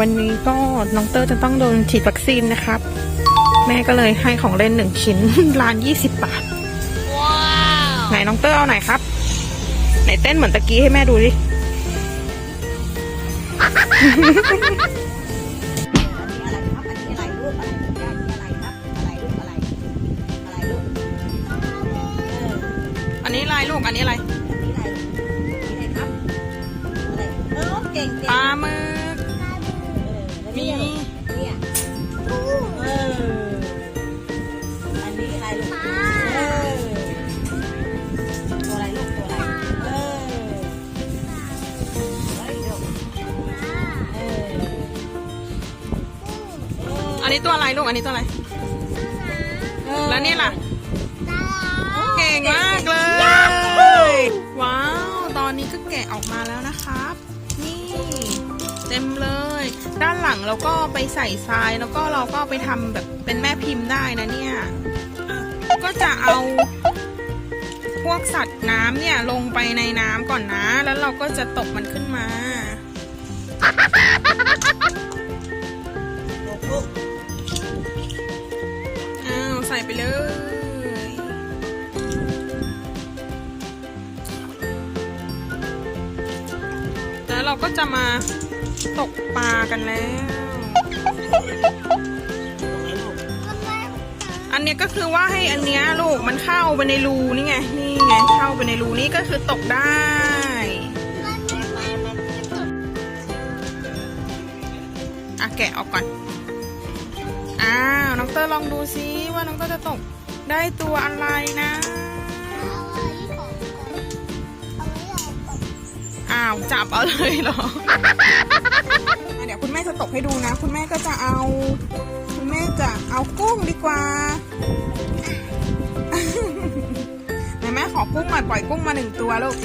วันนี้ก็น้องเตอร์จะต้องโดนฉีดวัคซีนนะครับแม่ก็เลยให้ของเล่น1 ชิ้น ร้าน20 บาทว้าวไหนน้องเตอร์เอาไหนครับไหนเต้นเหมือนตะกี้ให้แม่ดูดิ อันนี้อะไรลูกอันนี้อะไรปลาหมึกมีอันนี้อะไรลูกตัวอะไรลูกตัวอะไรอันนี้ตัวอะไรลูกอันนี้ตัวอะไรแล้วนี่ล่ะเก่งมากเลยว้าวตอนนี้ก็แกะออกมาแล้วนะครับนี่เต็มเลยด้านหลังเราก็ไปใส่ทรายแล้วก็เราก็ไปทำแบบเป็นแม่พิมพ์ได้นะเนี่ยก็จะเอาพวกสัตว์น้ำเนี่ยลงไปในน้ำก่อนนะแล้วเราก็จะตกมันขึ้นมาอ้าวใส่ไปเลยแล้วเราก็จะมาตกปลากันแล้วอันนี้ก็คือว่าให้อันเนี้ยลูกมันเข้าไปในรูนี่ไงนี่ไงเข้าไปในรูนี้ก็คือตกได้อ่ะแกะออกก่อนอ้าวน้องเตอร์ลองดูซิว่าน้องเตอร์จะตกได้ตัวอะไรนะอ้าวจับเอาเลยเหรอ เดี๋ยวคุณแม่จะตกให้ดูนะคุณแม่จะเอากุ้งดีกว่า ไหนแม่ขอกุ้งหน่อยปล่อยกุ้งมา1 ตัวลูก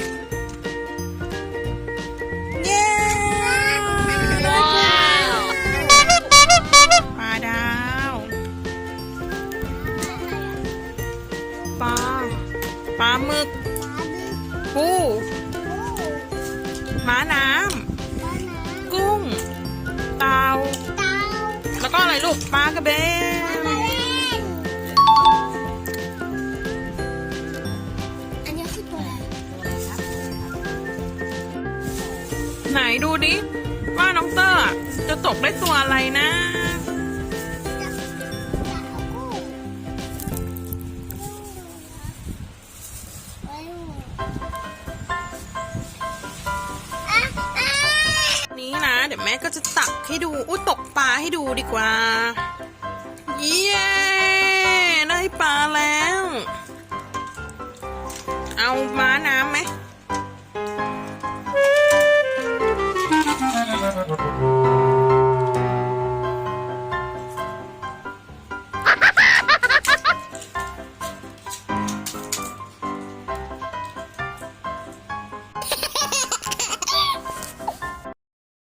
เย้ปลาดาวปลาหมึกปูม้าน้ำกุ้งเต่าแล้วก็อะไรลูกปลากระเบนอันนี้คือตัวอะไรครับไหนดูดิว่าน้องเตอร์จะตกได้ตัวอะไรนะนี้นะเดี๋ยวแม่ก็จะตักให้ดูตกปลาให้ดูดีกว่าเย้ได้ปลาแล้วเอาม้าน้ำไหม